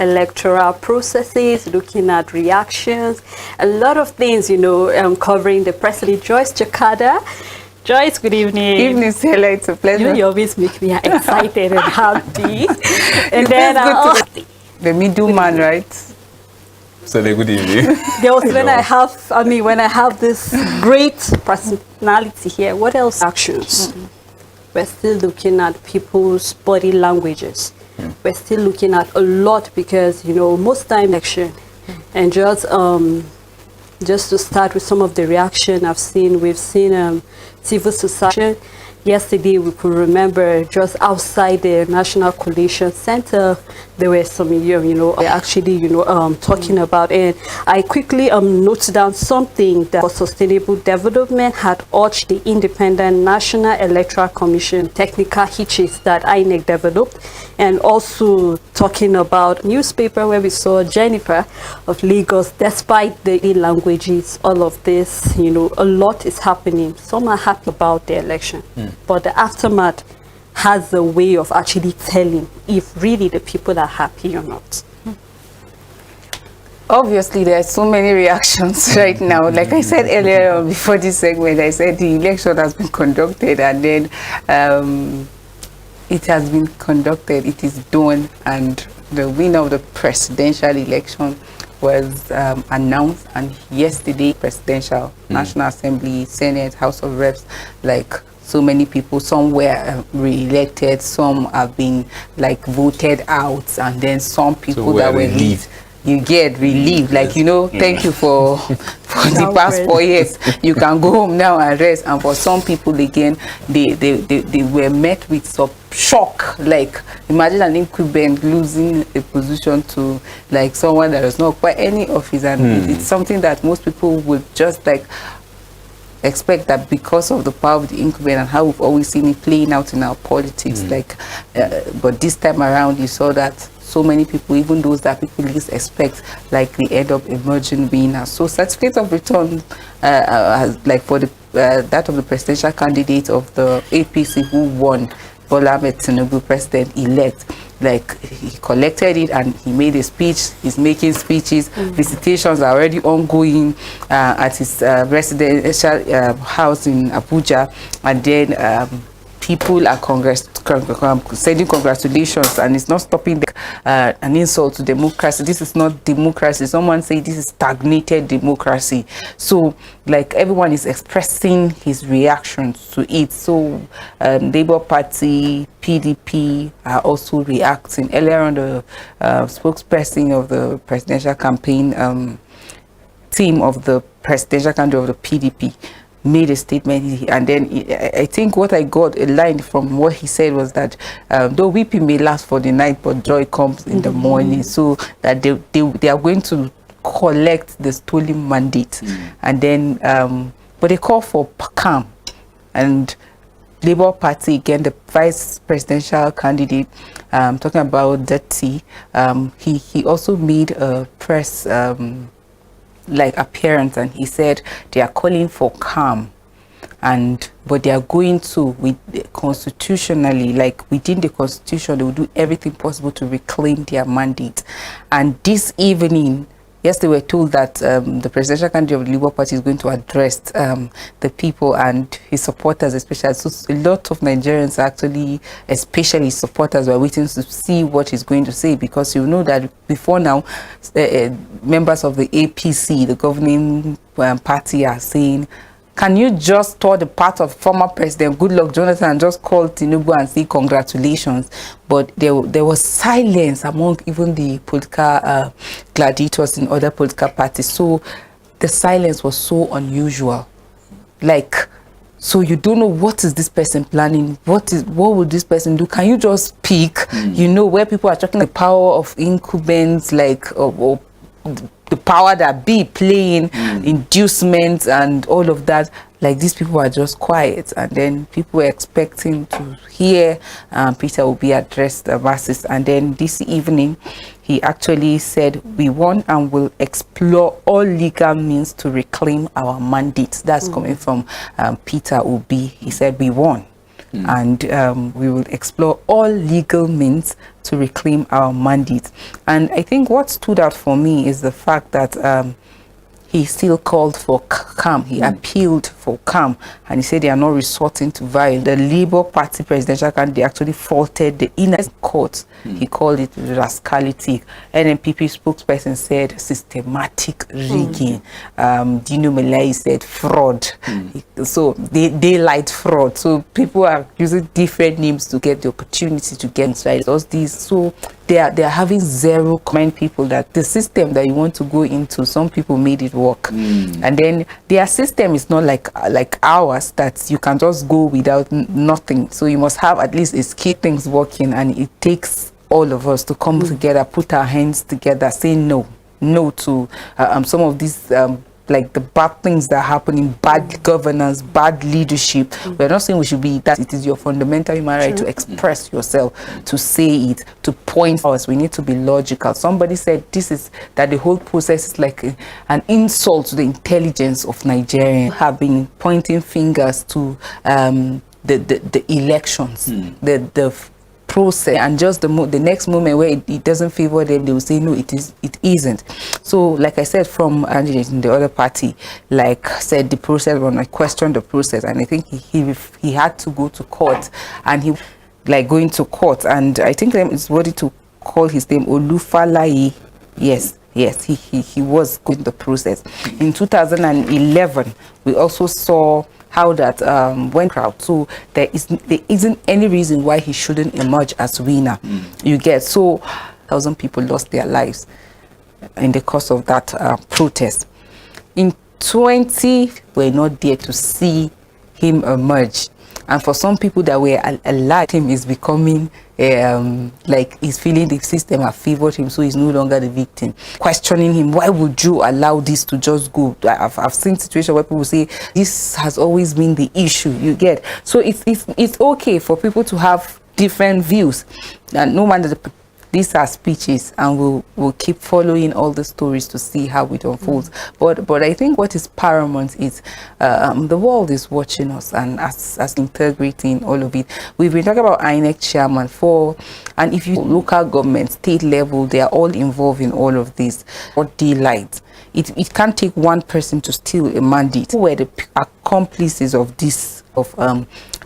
electoral processes, looking at reactions, a lot of things, covering the president. Joyce Jakada. Joyce, good evening. Evening, Stella. It's a pleasure. You always make me excited and happy. And then the middleman, right? So good evening. Girls, when I have this great personality here, what else? Actions. We're still looking at people's body languages. We're still looking at a lot because, most time election. And just to start with some of the reaction we've seen civil society. Yesterday, we could remember just outside the National Coalition Center, there were some, talking about it. I quickly noted down something that for sustainable development had urged the Independent National Electoral Commission technical hitches that INEC developed, and also talking about newspaper where we saw Jennifer of Lagos. Despite the languages, all of this, a lot is happening. Some are happy about the election. But the aftermath has a way of actually telling if really the people are happy or not. Obviously, there are so many reactions right now. Like I said earlier before this segment, I said the election has been conducted, and then it has been conducted, it is done, and the winner of the presidential election was announced. And yesterday, presidential, National Assembly, Senate, House of Reps, like so many people, some were re-elected, some have been voted out, and then some people that were relieved. You get relieved, thank you for the past 4 years. You can go home now and rest. And for some people again, they were met with some shock. Like, imagine an incumbent losing a position to someone that does not quite any office, and it's something that most people would just expect, that because of the power of the incumbent and how we've always seen it playing out in our politics, but this time around you saw that so many people, even those that people least expect, they end up emerging winners. So certificate of return, for the that of the presidential candidate of the APC who won, Bola Ahmed Tinubu, president-elect, he collected it and he made a speech. He's making speeches. Visitations are already ongoing at his residential house in Abuja, and then people are sending congratulations, and it's not stopping an insult to democracy. This is not democracy. Someone say this is stagnated democracy. So everyone is expressing his reactions to it. So Labour Party, PDP are also reacting. Earlier on, the spokesperson of the presidential campaign team of the presidential candidate of the PDP made a statement, and then I think what I got a line from what he said was that though weeping may last for the night, but joy comes in the morning. So that they are going to collect the stolen mandate, and then but they call for calm. And Labour Party, again, the vice presidential candidate, talking about Dirty, he also made a press appearance, and he said they are calling for calm, but they are going to, constitutionally, within the constitution, they will do everything possible to reclaim their mandate. And this evening, yes, they were told that the presidential candidate of the Labour Party is going to address the people and his supporters, especially. So a lot of Nigerians actually, especially supporters, were waiting to see what he's going to say, because you know that before now, members of the APC, the governing party, are saying, can you just tour the part of former President Goodluck Jonathan and just call Tinubu and say congratulations? But there was silence among even the political gladiators in other political parties. So the silence was so unusual. So you don't know, what is this person planning? What would this person do? Can you just speak? Where people are talking the power of incumbents, or the power that be playing, inducements and all of that. These people are just quiet, and then people were expecting to hear Peter Obi address the masses. And then this evening, he actually said, we won and will explore all legal means to reclaim our mandate. That's coming from Peter Obi. He said, we won and we will explore all legal means to reclaim our mandate. And I think what stood out for me is the fact that he still called for calm. He appealed for calm, and he said they are not resorting to violence. The Labour Party presidential candidate actually faulted the inner court. He called it rascality. NNPP spokesperson said systematic rigging. Dino Melai said fraud. So daylight fraud. So people are using different names to get the opportunity to get inside these. So they are having zero comment people that the system that you want to go into, some people made it work, and then their system is not like ours that you can just go without nothing. So you must have at least a skill things working, and it takes all of us to come together, put our hands together, say no to some of these like the bad things that are happening, bad governance, bad leadership. We're not saying we should be that. It is your fundamental human right to express yourself, to say it, to point us. We need to be logical. Somebody said that the whole process is like an insult to the intelligence of Nigerians. Have been pointing fingers to the elections, the process, and just the next moment where it doesn't favor them, they will say no, it isn't. So like I said, from Angie in the other party, like said the process, when I questioned the process, and I think he had to go to court, and he like going to court, and I think it's worthy to call his name Olufalaye. Yes, he was going the process. In 2011, we also saw how that went out. So there isn't any reason why he shouldn't emerge as winner. You get, so 1,000 people lost their lives in the course of that protest. In 20, we're not there to see him emerge. And for some people that were alive, him is becoming like he's feeling the system have favored him, so he's no longer the victim. Questioning him, why would you allow this to just go? I've seen situations where people say this has always been the issue. You get, so it's okay for people to have different views, and no matter these are speeches, and we'll keep following all the stories to see how it unfolds. But I think what is paramount is the world is watching us, and as integrating all of it. We've been talking about INEC chairman and if you local government, state level, they are all involved in all of this. Or daylight. It can't take one person to steal a mandate. Who were the accomplices of this, of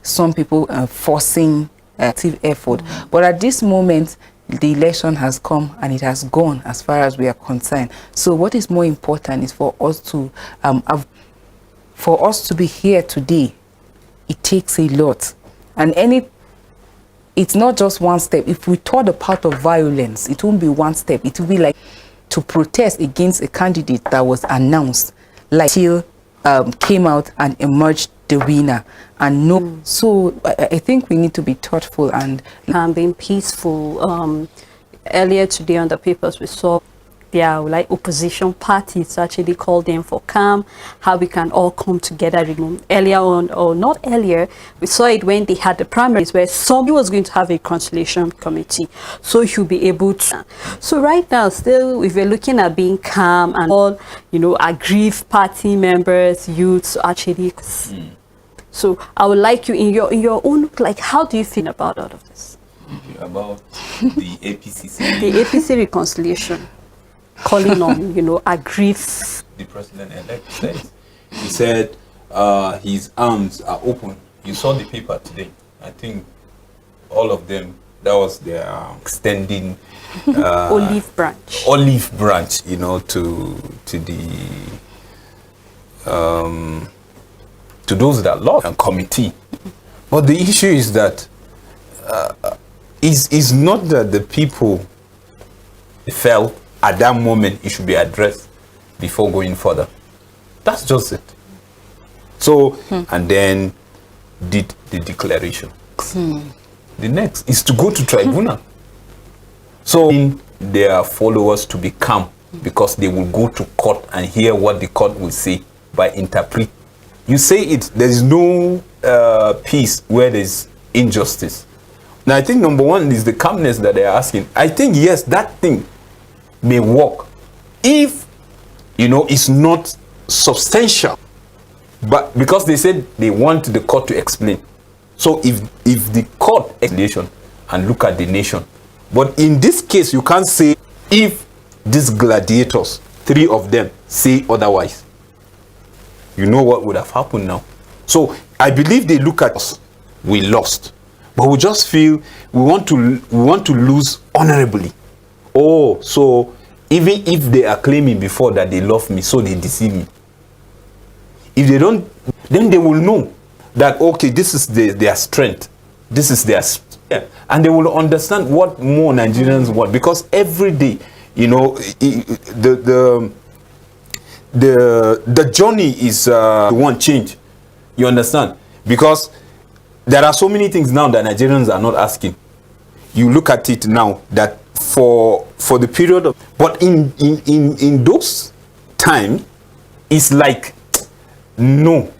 some people forcing active effort. But at this moment, the election has come and it has gone as far as we are concerned. So what is more important is for us to be here today. It takes a lot, and it's not just one step. If we thought the path of violence, it won't be one step. It will be like to protest against a candidate that was announced, like till came out and emerged the winner, and no. So I think we need to be thoughtful and being peaceful. Earlier today on the papers we saw there are like opposition parties actually called them for calm, how we can all come together. Earlier on, or not earlier, we saw it when they had the primaries where somebody was going to have a conciliation committee, so he'll be able to. So right now, still, if we're looking at being calm and all, aggrieved party members, youths actually. So I would like you in your own, like, how do you feel about all of this? About the APCC. The APC reconciliation. Calling on, aggrieved. The president-elect said, he said his arms are open. You saw the paper today. I think all of them, that was their extending olive branch. Olive branch, to those that lost and committee. But the issue is that is not that the people felt at that moment it should be addressed before going further. That's just it. So, and then did the declaration. The next is to go to tribunal. So their followers to be calm, because they will go to court and hear what the court will say by interpret. You say it, there is no peace where there is injustice. Now, I think number one is the calmness that they are asking. I think, yes, that thing may work if, it's not substantial. But because they said they want the court to explain. So if the court nation and look at the nation, but in this case you can't say if these gladiators, 3 of them, say otherwise, you know what would have happened now. So I believe they look at us, we lost, but we just feel we want to lose honorably. Oh, so even if they are claiming before that they love me, so they deceive me. If they don't, then they will know that, okay, this is their strength, this is their strength, and they will understand what more Nigerians want, because every day, you know, the journey is one change. You understand? Because there are so many things now that Nigerians are not asking. You look at it now that for the period of, but in those time, it's like, no,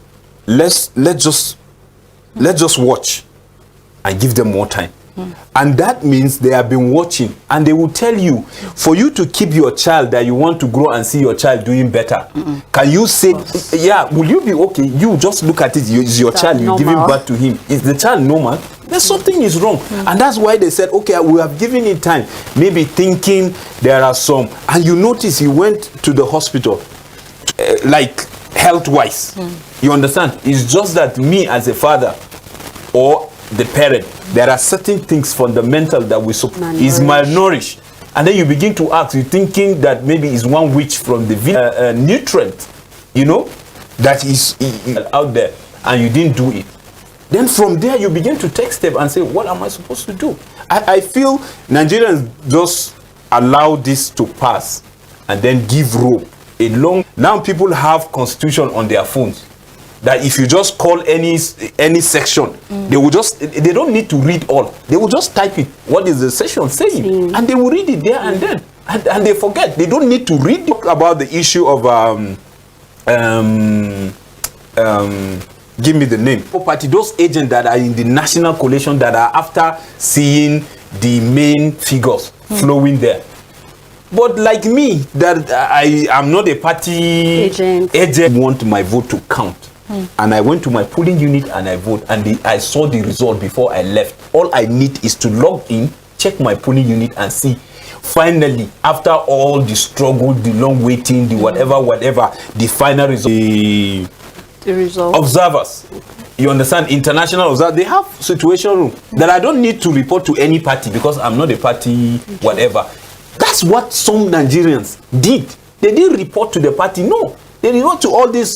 let's just watch and give them more time. And that means they have been watching, and they will tell you, for you to keep your child, that you want to grow and see your child doing better, can you say, yeah, will you be okay? You just look at it, is your child, you're giving birth to him, is the child normal? There's something is wrong. And that's why they said, okay, we have given it time, maybe thinking there are some, and you notice he went to the hospital, like health-wise. You understand? It's just that me as a father or the parent, there are certain things fundamental that we is malnourished, and then you begin to ask, you thinking that maybe it's one which from the nutrient, you know, that is out there, and you didn't do it. Then from there you begin to take step and say, what am I supposed to do? I feel Nigerians just allow this to pass and then give rope a long. Now people have constitution on their phones, that if you just call any section, they will just, they don't need to read all, they will just type it, what is the section saying, and they will read it there and then, and they forget, they don't need to read. Talk about the issue of give me the name, party, those agents that are in the national coalition that are after seeing the main figures flowing there. But like me, that I am not a party agent, want my vote to count. And I went to my polling unit and I vote, and I saw the result before I left. All I need is to log in, check my polling unit and see. Finally, after all the struggle, the long waiting, the whatever, the final result. The result. Observers. You understand? International observers, they have situation room that I don't need to report to any party because I'm not a party, whatever. That's what some Nigerians did. They didn't report to the party, no. They report to all this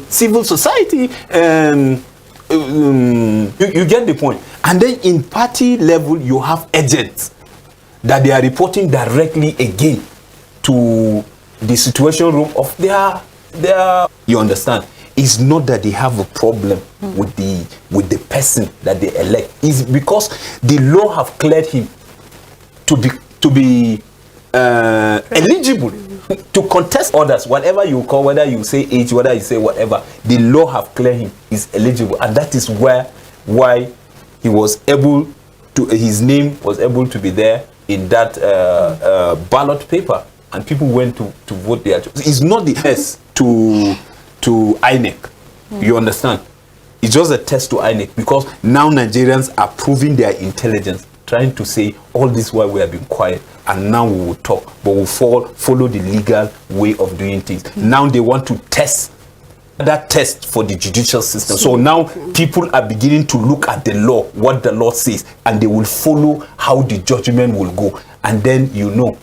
civil society. You get the point. And then in party level, you have agents that they are reporting directly again to the situation room of their. You understand? It's not that they have a problem with the person that they elect. It's because the law have cleared him to be eligible to contest others, whatever you call, whether you say age, whether you say whatever, the law have cleared him, is eligible, and that is why he was able to, his name was able to be there in that ballot paper, and people went to vote there. It's not the test to INEC. You understand? It's just a test to INEC, because now Nigerians are proving their intelligence, trying to say all this while we have been quiet, and now we will talk, but we'll follow the legal way of doing things. Now they want to test that test for the judicial system. So now people are beginning to look at the law, what the law says, and they will follow how the judgment will go. And then, you know,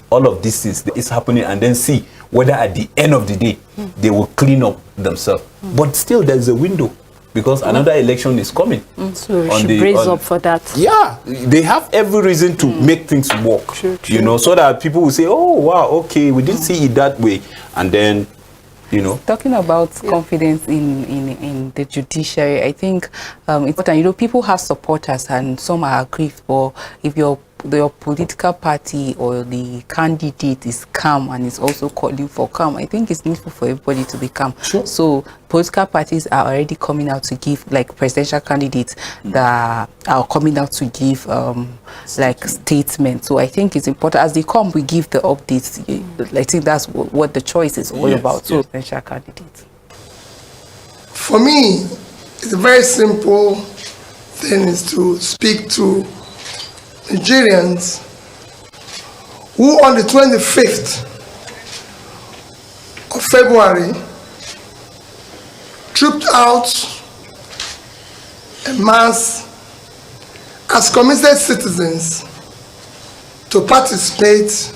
all of this is happening, and then see whether at the end of the day they will clean up themselves. But still there's a window, because another election is coming. So we should brace up for that. Yeah, they have every reason to make things work. True. You know, so that people will say, oh wow, okay, we didn't see it that way. And then, you know, talking about confidence in the judiciary, I think it's important. You know, people have supporters and some are aggrieved, but if your political party or the candidate is calm and is also calling for calm, I think it's needful for everybody to be calm. Sure. So political parties are already coming out to give, like presidential candidates that are coming out to give like statements. So I think it's important, as they come, we give the updates. I think that's what the choice is all about. So presidential candidates. For me, it's very simple thing is to speak to Nigerians who on the 25th of February trooped out en masse as committed citizens to participate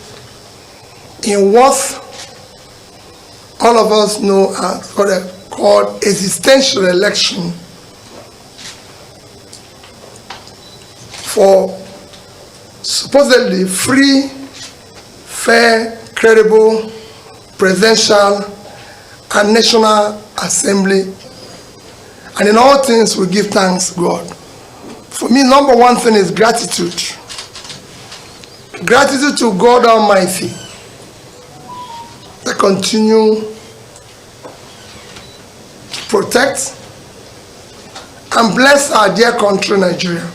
in what all of us know as what are called existential election for supposedly free, fair, credible, presidential, and national assembly. And in all things, we give thanks to God. For me, number one thing is gratitude. Gratitude to God Almighty that continue to protect and bless our dear country, Nigeria.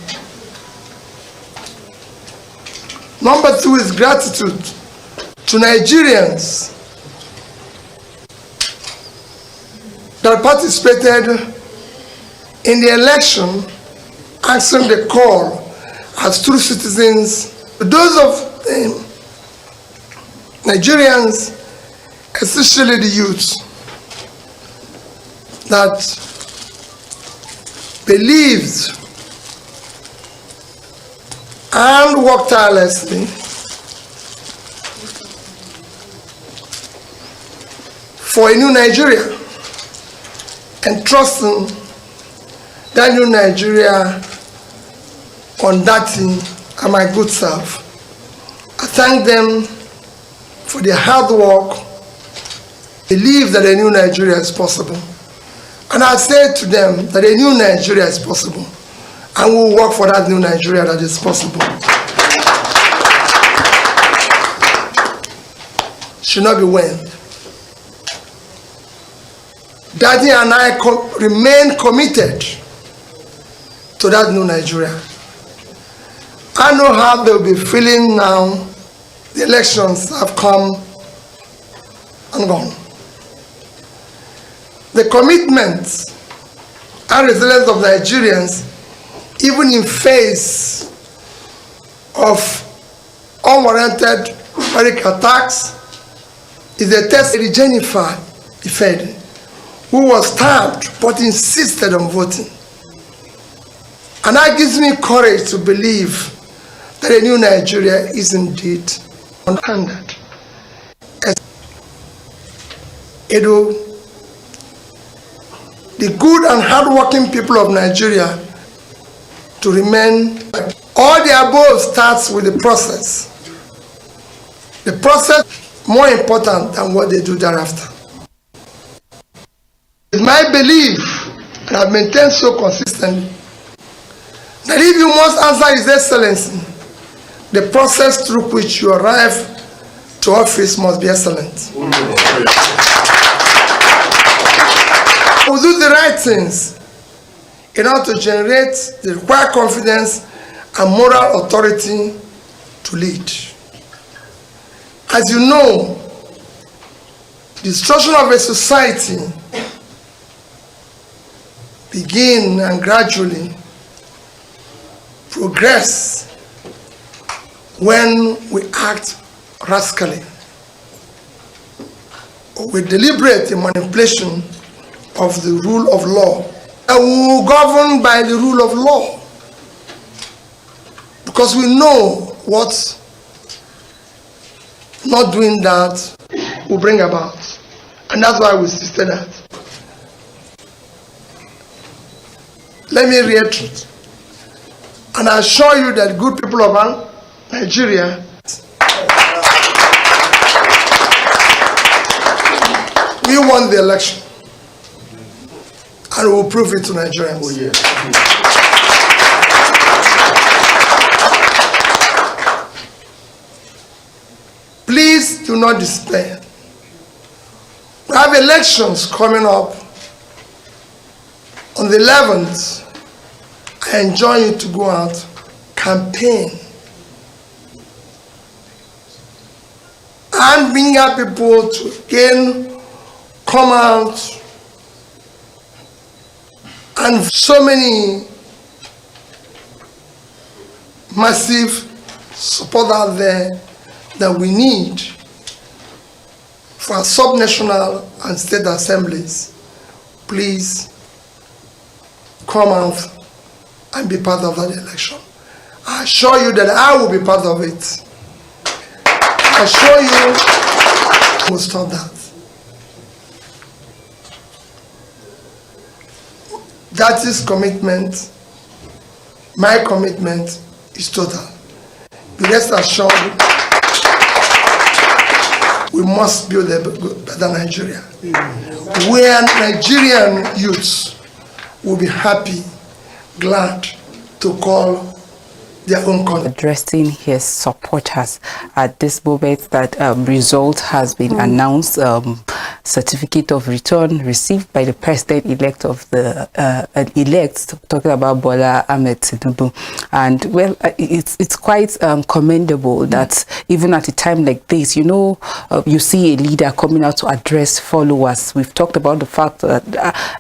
Number two is gratitude to Nigerians that participated in the election, answering the call as true citizens. Those of Nigerians, especially the youth, that believed and worked tirelessly for a new Nigeria and trusting that new Nigeria on that thing and my good self. I thank them for their hard work, believe that a new Nigeria is possible. And I say to them that a new Nigeria is possible, and we'll work for that new Nigeria that is possible. Should not be when. Daddy and I remain committed to that new Nigeria. I know how they'll be feeling now. The elections have come and gone. The commitment and resilience of Nigerians, even in face of unwarranted radical attacks, is a test of Jennifer Ifedi, who was stabbed but insisted on voting. And that gives me courage to believe that a new Nigeria is indeed unhindered. The good and hard-working people of Nigeria to remain. All the above starts with the process. The process more important than what they do thereafter. It's my belief, and I've maintained so consistently, that if you must answer His Excellency, the process through which you arrive to office must be excellent. We'll do the right things in order to generate the required confidence and moral authority to lead. As you know, the destruction of a society begin and gradually progress when we act rascally or with deliberate manipulation of the rule of law. And we will govern by the rule of law because we know what not doing that will bring about. And that's why we insisted that. Let me reiterate. And I assure you that good people of Nigeria, we won the election. And we will prove it to Nigerians. Oh, yeah. Please do not despair. We have elections coming up on the 11th. I enjoin you to go out, campaign, and bring out people to again come out, and so many massive support out there that we need for our subnational and state assemblies, please come out and be part of that election. I assure you that I will be part of it. I assure you we'll stop that. That is commitment. My commitment is total. Be rest assured, we must build a better Nigeria, where Nigerian youths will be happy, glad to call their own country. Addressing his supporters at this moment that result has been announced, certificate of return received by the president-elect of the elect, talking about Bola Ahmed Tinubu. And well, it's quite commendable that even at a time like this, you know, you see a leader coming out to address followers. We've talked about the fact that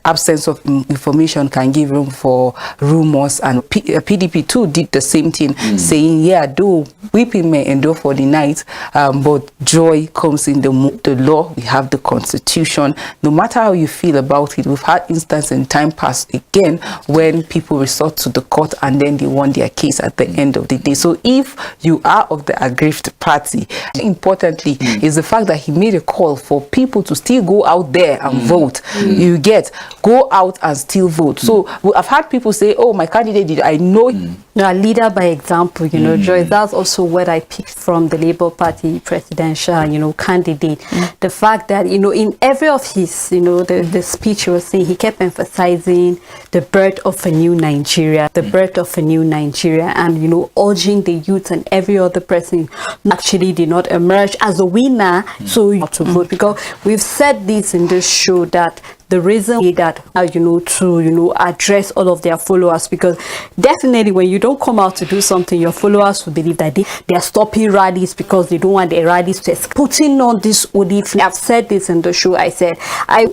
absence of information can give room for rumors, and PDP too did the same thing, saying, yeah, though weeping may endure for the night, but joy comes in the law. We have the Constitution. No matter how you feel about it, we've had instances in time past again when people resort to the court and then they won their case at the end of the day. So if you are of the aggrieved party, importantly is the fact that he made a call for people to still go out there and vote. You get, go out and still vote. So I've had people say, oh, my candidate did, I know. A leader by example, you know, Joyce, that's also what I picked from the Labour Party presidential, you know, candidate. The fact that, you know, in every of his, you know, the speech he was saying, he kept emphasizing the birth of a new Nigeria, the birth of a new Nigeria, and, you know, urging the youth and every other person actually did not emerge as a winner, so you have to vote. Because we've said this in this show that the reason that, you know, to, you know, address all of their followers, because definitely when you don't come out to do something, your followers will believe that they are stopping rallies because they don't want the rallies to escape. Putting on this only, I've said this in the show, I said,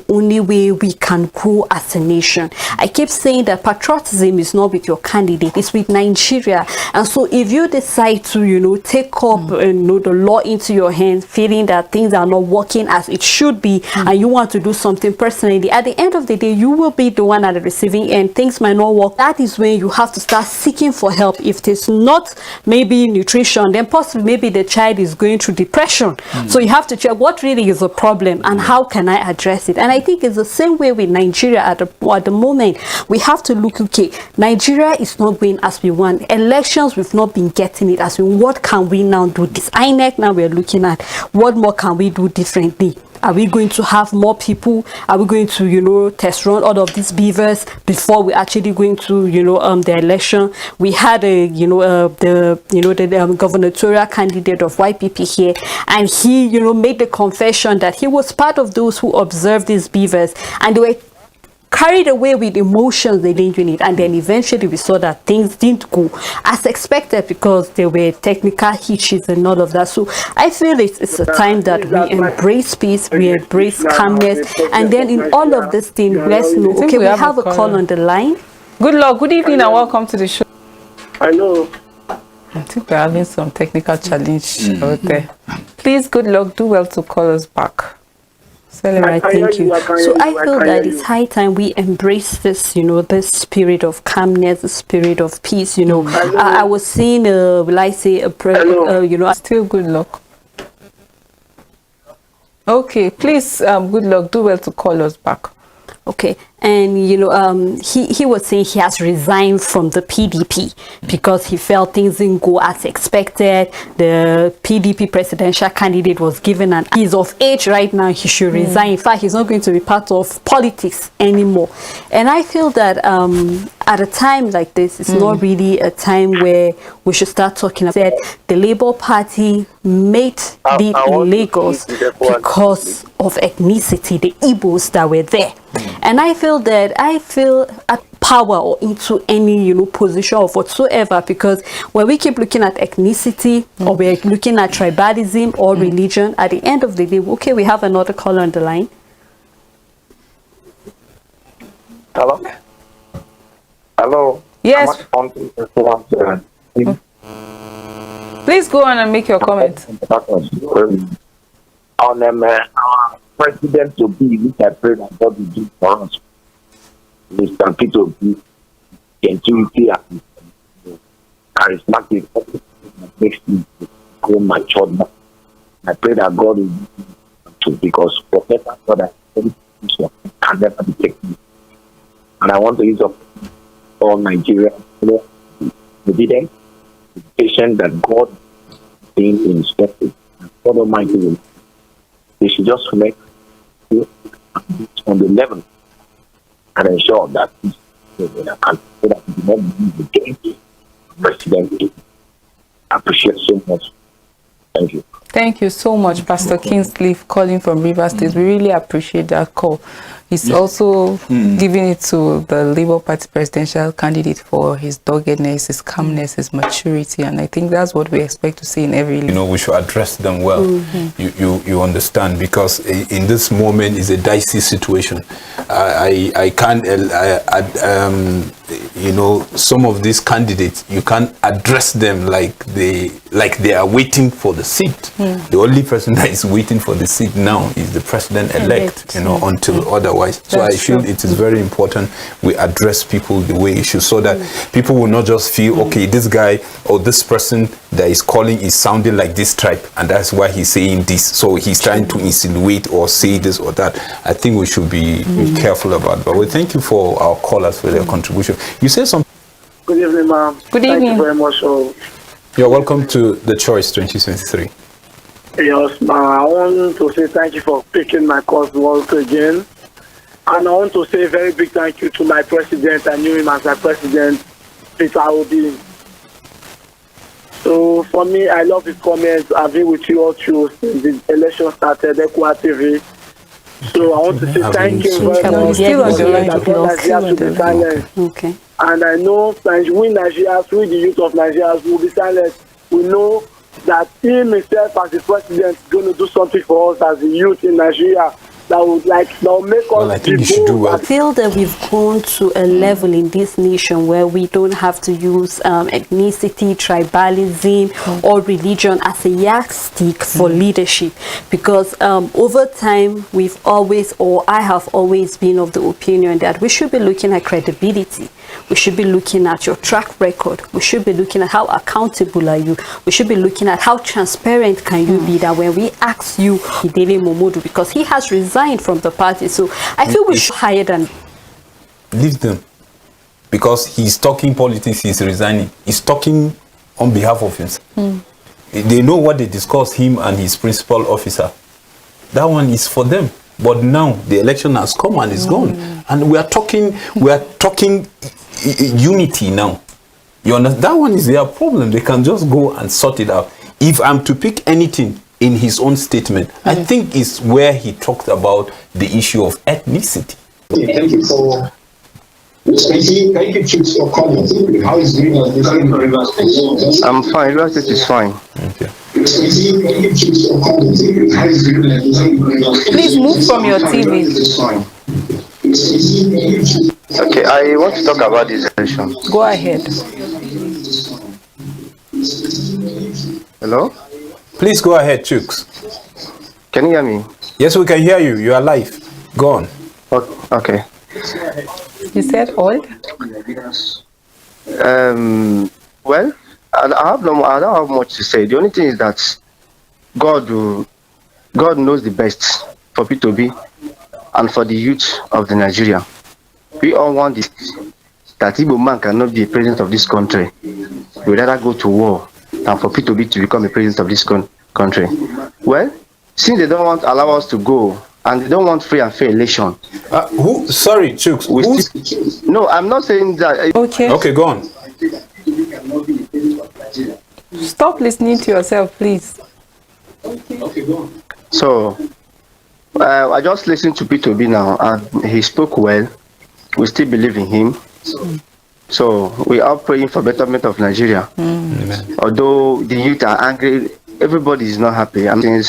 only way we can grow as a nation. I keep saying that patriotism is not with your candidate, it's with Nigeria. And so if you decide to, you know, take up, you know, the law into your hands, feeling that things are not working as it should be, and you want to do something personally, at the end of the day, you will be the one at the receiving end. Things might not work. That is when you have to start seeking for help. If it's not maybe nutrition, then possibly maybe the child is going through depression. So you have to check what really is the problem and how can I address it. And I think it's the same way with Nigeria at the moment. We have to look, okay, Nigeria is not going as we want. Elections, we've not been getting it as we want. What can we now do? This INEC now we're looking at. What more can we do differently? Are we going to have more people? Are we going to, you know, test run all of these beavers before we actually going to, you know, the election? We had a, you know, the gubernatorial candidate of YPP here, and he, you know, made the confession that he was part of those who observed these beavers, and they were carried away with emotions they didn't need, and then eventually we saw that things didn't go as expected because there were technical hitches and all of that. So I feel it's a time that we embrace peace, we embrace calmness, and then in all of this thing, let's know, okay, we have a call on the line. Good luck, good evening, and welcome to the show. Hello. I think we're having some technical challenge out there. Please, good luck, do well to call us back. Right, thank you. So I feel that it's high time we embrace this, you know, this spirit of calmness, the spirit of peace, you know. I was seeing, will I say, you know, still good luck. Okay, please, good luck, do well to call us back. Okay, and you know, he was saying he has resigned from the PDP because he felt things didn't go as expected. The PDP presidential candidate was given an, he's of age right now, he should resign. In fact, he's not going to be part of politics anymore. And I feel that at a time like this, it's not really a time where we should start talking about the Labour Party made it in Lagos because of ethnicity, the Igbos that were there. And I feel at power or into any, you know, position of whatsoever, because when we keep looking at ethnicity or we're looking at tribalism or religion, at the end of the day, okay, we have another caller on the line. Hello? Hello? Yes. Please go on and make your comment. On our president to be, which I pray that God will do for us, Mr. Peter B. Gentility and charismatic, makes me grow matured. I pray that God will do, because Professor God can never be taken. And I want to use up all Nigerians, the patient that God being instructed. God Almighty will. They should just make it on the level and ensure that the president. I appreciate so much. Thank you. Thank you so much, Pastor Kingsley, calling from Rivers State. We really appreciate that call. He's also giving it to the Labour Party presidential candidate for his doggedness, his calmness, his maturity, and I think that's what we expect to see in every leader. You know, we should address them well. You understand, because in this moment is a dicey situation. I can't, you know, some of these candidates, you can't address them like they are waiting for the seat. The only person that is waiting for the seat now is the president-elect, you know, until otherwise. So I feel it is very important we address people the way it should, so that people will not just feel, okay, this guy or this person that is calling is sounding like this tribe, and that's why he's saying this. So he's trying to insinuate or say this or that. I think we should be careful about. But we thank you for our callers for their contribution. You said something. Good evening, ma'am. Good evening. Thank you very much. You're welcome to The Choice 2023. Yes, ma'am. I want to say thank you for picking my cause once again. And I want to say a very big thank you to my president. I knew him as my president, Peter Obi. So for me, I love his comments. I've been with you all through since the election started, Equa TV. So I want to say thank you very much. Still on the line. Okay. And I know we Nigerians, we the youth of Nigeria will be silent. We know that him himself as the president is going to do something for us as the youth in Nigeria that will make us. Well, I think you should do well. I feel that we've gone to a level in this nation where we don't have to use ethnicity, tribalism, or religion as a yardstick for leadership, because over time I have always been of the opinion that we should be looking at credibility. We should be looking at your track record. We should be looking at how accountable are you. We should be looking at how transparent can you be, that when we ask you Idele Momodu, because he has resigned from the party. So I feel we should hire them. Leave them. Because he's talking politics, he's resigning. He's talking on behalf of himself. They know what they discussed, him and his principal officer. That one is for them. But now the election has come and it's gone. And we are talking unity now. You understand? That one is their problem. They can just go and sort it out. If I'm to pick anything in his own statement, I think it's where he talked about the issue of ethnicity. Thank you for thank you chiefs for calling. How is it? I'm fine. Rivers State is fine. Okay. Please move from your TV. Okay, I want to talk about this election. Go ahead. Hello? Please go ahead, Chooks. Can you hear me? Yes, we can hear you. You are live. Go on. Okay. You said old? Well, I don't have much to say. The only thing is that God knows the best for P2B and for the youth of the Nigeria. We all want this, that Igbo man cannot be a president of this country. We would rather go to war than for P2B to become a president of this country. Well, since they don't want to allow us to go and they don't want free and fair election. Sorry, Chooks. No, I'm not saying that. Okay. Okay, go on. Stop listening to yourself, please. Okay, go on. So, I just listened to P2B now, and he spoke well. We still believe in him. So, we are praying for betterment of Nigeria. Although the youth are angry, everybody is not happy. I mean,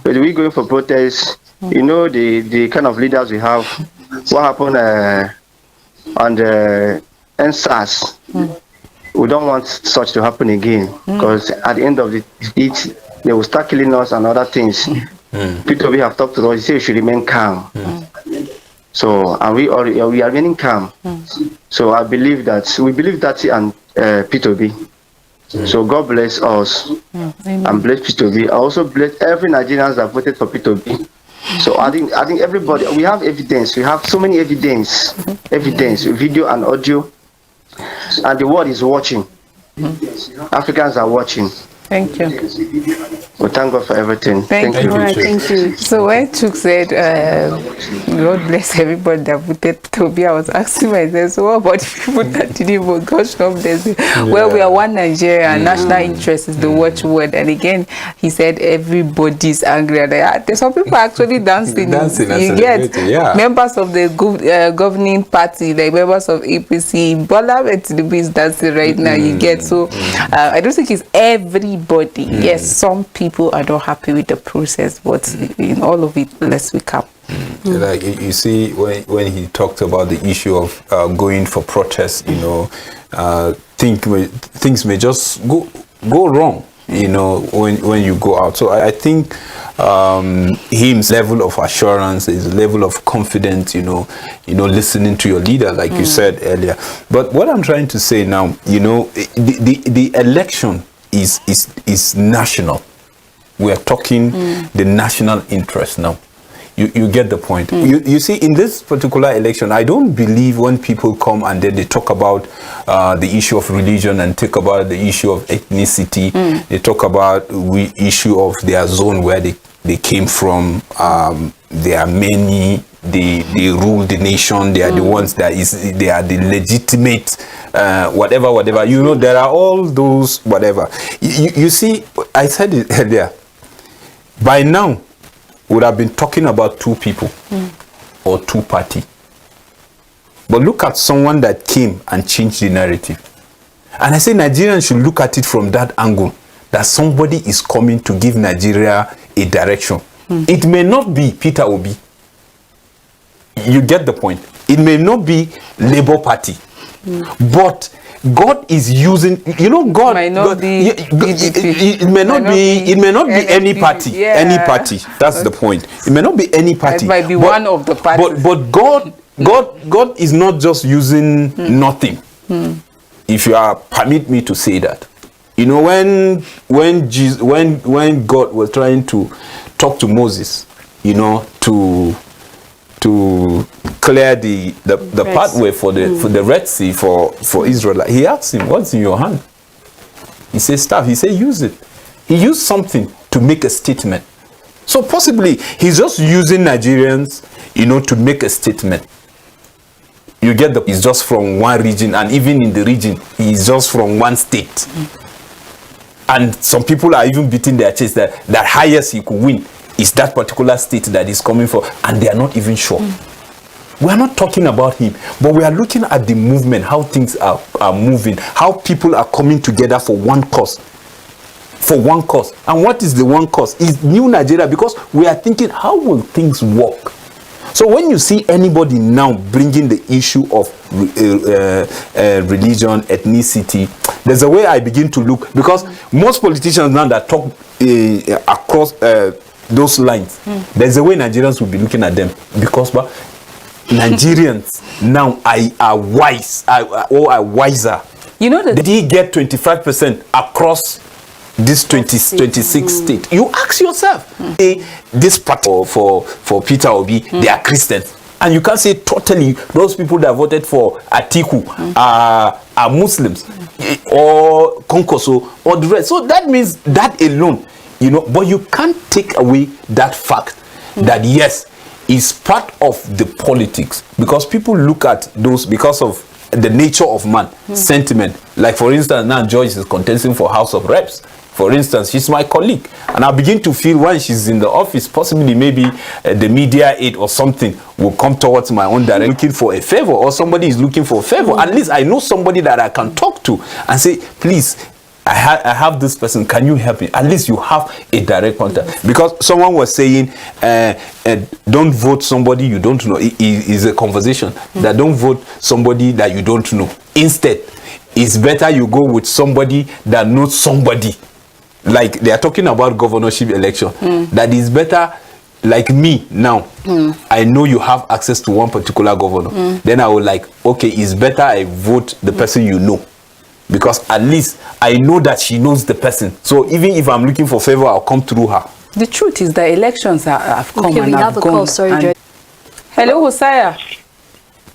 but we going for protests. You know the kind of leaders we have. What happened on the NSAS? we don't want such to happen again, because at the end of it, they will start killing us and other things. P2B have talked to us. He said we should remain calm. So, and we are remaining calm. So I believe that we believe that and P2B. So God bless us and bless P2B. I also bless every Nigerian that voted for P2B. So I think everybody, we have evidence. We have so many evidence, video and audio, and the world is watching. Africans are watching. Thank you. Well, thank God for everything. Thank you. Right, thank you. So when Chuk said, God bless everybody that voted Toby, I was asking myself, so what about the people that didn't vote? God stop this. Well, we are one Nigeria, and national interest is the watchword. And again, he said everybody's angry. And there's some people actually dancing. You get members of the governing party, like members of APC, Bola Tinubu is dancing right now. You get, so I don't think it's everybody. Yes, some people are not happy with the process, but in all of it, let's be calm. Like you see, when he talked about the issue of going for protests, you know, things may just go wrong, you know, when you go out. So I think his level of assurance, his level of confidence, you know, listening to your leader, like you said earlier. But what I'm trying to say now, you know, the election is national. We are talking the national interest now. You get the point. You see, in this particular election, I don't believe when people come and then they talk about the issue of religion and talk about the issue of ethnicity, they talk about the issue of their zone where they came from. There are many, they rule the nation, they are the ones they are the legitimate whatever, you know, there are all those whatever. You see, I said it earlier, by now would have been talking about two people or two party. But look at someone that came and changed the narrative. And I say Nigerians should look at it from that angle, that somebody is coming to give Nigeria a direction. It may not be Peter Obi. You get the point. It may not be Labour Party. But God is using, you know, God might not be it may not be any party. Any party. That's the point. It may not be any party. It might be one of the parties. But God is not just using nothing. If you permit me to say that. You know, when God was trying to talk to Moses, you know, to clear the pathway for the Red Sea for Israel, he asked him, "What's in your hand?" He said, "Staff." He said, "Use it." He used something to make a statement. So possibly he's just using Nigerians, you know, to make a statement. You get he's just from one region, and even in the region, he's just from one state. And some people are even beating their chest that highest he could win is that particular state that he's coming for, and they are not even sure. We are not talking about him, but we are looking at the movement, how things are moving, how people are coming together for one cause. And what is the one cause? Is new Nigeria, because we are thinking, how will things work? So when you see anybody now bringing the issue of religion, ethnicity, there's a way I begin to look, because most politicians now that talk across those lines, there's a way Nigerians will be looking at them, because Nigerians now are wise, are wiser. You know that did he get 25% across this 26 state? You ask yourself, this part for Peter Obi, they are Christians. And you can't say totally those people that voted for Atiku are Muslims or Konkoso or the rest. So that means that alone, you know, but you can't take away that fact that yes, it's part of the politics, because people look at those because of the nature of man, sentiment. Like for instance, now Joyce is contesting for House of Reps. For instance, she's my colleague, and I begin to feel when she's in the office, possibly maybe the media aid or something will come towards my own direction, looking for a favor, or somebody is looking for a favor. At least I know somebody that I can talk to and say, please, I have this person, can you help me? At least you have a direct contact. Because someone was saying, don't vote somebody you don't know. It is a conversation that don't vote somebody that you don't know. Instead, it's better you go with somebody that knows somebody. Like they are talking about governorship election. That is better. Like me now, I know you have access to one particular governor. Then I will like, okay, it's better I vote the person you know, because at least I know that she knows the person. So even if I'm looking for favor, I'll come through her. The truth is that elections have come Okay, and we have have a gone. call. Sorry, and- Joy. Hello, Hosea.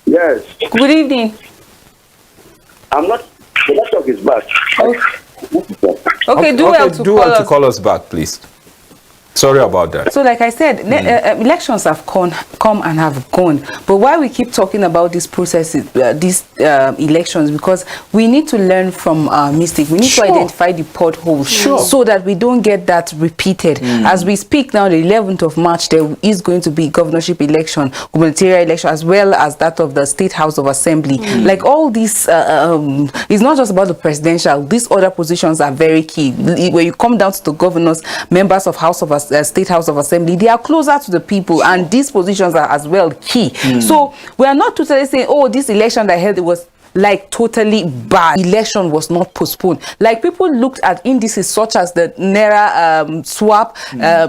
Yes, Good evening. I'm not. The network is bad. Okay, do well to call us. call us back, please. Sorry about that. So like I said, elections have come and have gone. But why we keep talking about these processes, these elections, because we need to learn from our mistake. We need to identify the potholes so that we don't get that repeated. As we speak now, the 11th of March, there is going to be governorship election, gubernatorial election, as well as that of the State House of Assembly. Like all these, it's not just about the presidential. These other positions are very key. When you come down to the governors, members of State House of Assembly, they are closer to the people, and these positions are as well key. So we are not totally saying, oh, this election that I held, it was like totally bad. Election was not postponed. Like people looked at indices such as the Naira swap,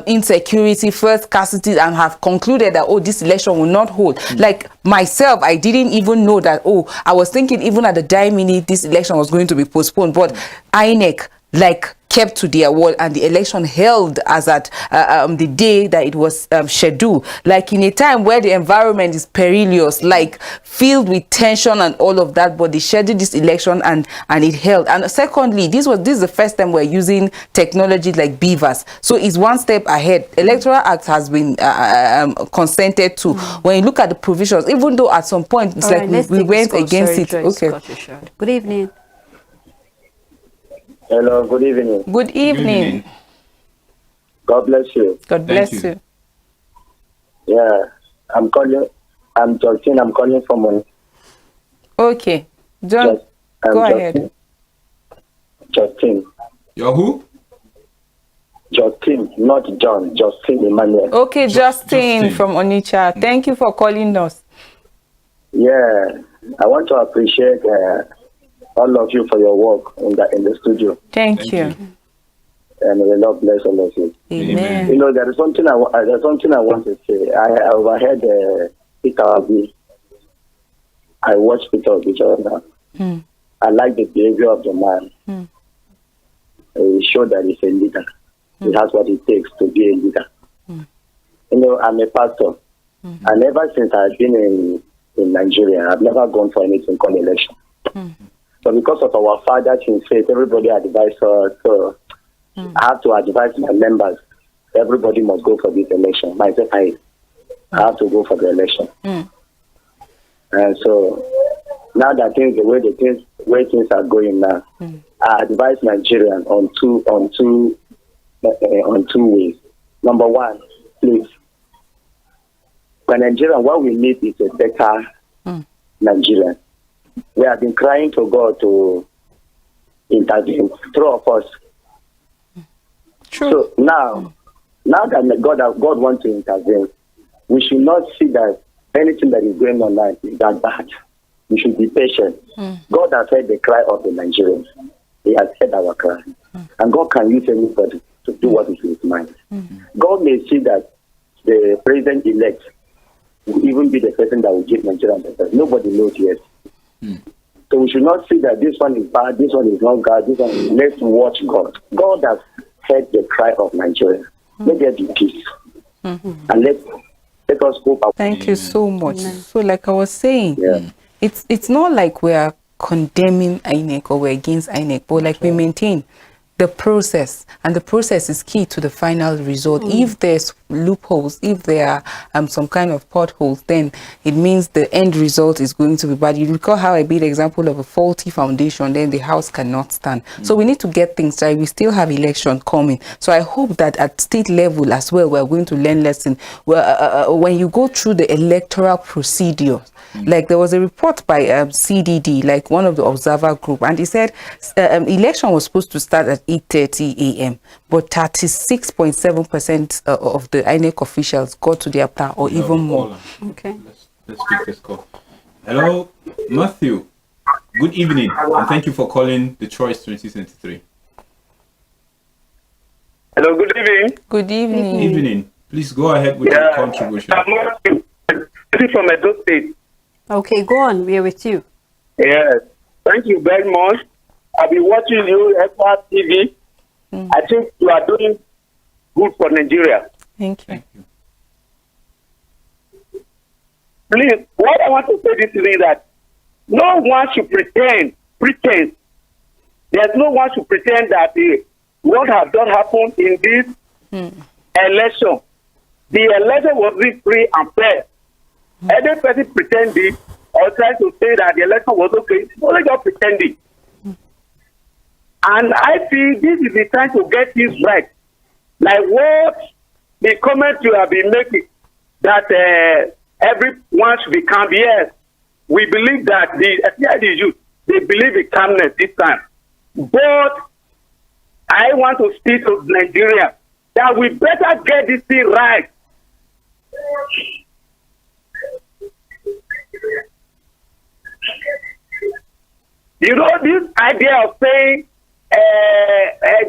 insecurity, first scarcity, and have concluded that, oh, this election will not hold. Like myself, I didn't even know that. Oh, I was thinking even at the dying minute this election was going to be postponed, but INEC like kept to their word, and the election held as at the day that it was scheduled. Like in a time where the environment is perilous, like filled with tension and all of that, but they scheduled this election and it held. And secondly, this is the first time we're using technology like BVAS, so it's one step ahead. Electoral Act has been consented to. When you look at the provisions, even though at some point it's All like right, we went against it. Joyce, Okay. cut it short. Good evening. Hello, good evening. Good evening. God bless you. God bless you. Yeah, I'm Justin. I'm calling from one. Okay, John, go ahead. Justin. You're who? Justin, not John. Justin Emmanuel. Okay, Justin from Onitsha. Thank you for calling us. Yeah, I want to appreciate all of you for your work in the studio, Thank you. and may the Lord bless all of you. Amen. You know, there is something I want to say. I overheard Peter Obi. I watched Peter Obi just now. I like the behavior of the man. He showed that he's a leader. He has what it takes to be a leader. You know, I'm a pastor, and ever since I've been in Nigeria, I've never gone for anything called election. But because of our fathers in faith, everybody advised us. So I have to advise my members. Everybody must go for this election. Myself, I have to go for the election. And so now that the way things are going now, I advise Nigerians on two ways. Number one, please, for Nigeria, what we need is a better Nigerian. We have been crying to God to intervene through of us. True. So now that God wants to intervene, we should not see that anything that is going on now is that bad. We should be patient. God has heard the cry of the Nigerians. He has heard our cry. And God can use anybody to do what is in his mind. God may see that the president-elect will even be the person that will give Nigeria better. Nobody knows yet. So we should not see that this one is bad, this one is not God, this one is... Let's watch God. God has heard the cry of Nigeria. Let there be peace. And let us hope. Thank you so much. So like I was saying, Yeah. it's not like we are condemning INEC or we're against INEC, but like we maintain the process, and the process is key to the final result. If there's loopholes, if there are some kind of potholes, then it means the end result is going to be bad. You recall how I made the example of a faulty foundation, then the house cannot stand. So we need to get things right. We still have election coming. So I hope that at state level as well, we're going to learn lesson. When you go through the electoral procedure, like there was a report by CDD, like one of the observer group, and he said election was supposed to start at 8:30 a.m. but 36.7% of the INEC officials got to their plan, or even more. Okay. Let's pick this call. Hello, Matthew. Good evening, and thank you for calling the Choice 2023. Hello, good evening. Good evening. Evening. Please go ahead with your contribution. I'm from Edo State. Okay, go on. We are with you. Yes. Thank you very much. I've been watching you, FR TV. I think you are doing good for Nigeria. Thank you. Thank you. Please, what I want to say this is that no one should pretend. There's no one should pretend that what has not happened in this election. The election was free and fair. Any person pretending or trying to say that the election was okay, it's only just pretending. And I feel this is the time to get this right. Like what the comment you have been making, that everyone should be calm. Yes, we believe that the youth, they believe in calmness this time. But I want to speak to Nigeria that we better get this thing right. You know, this idea of saying,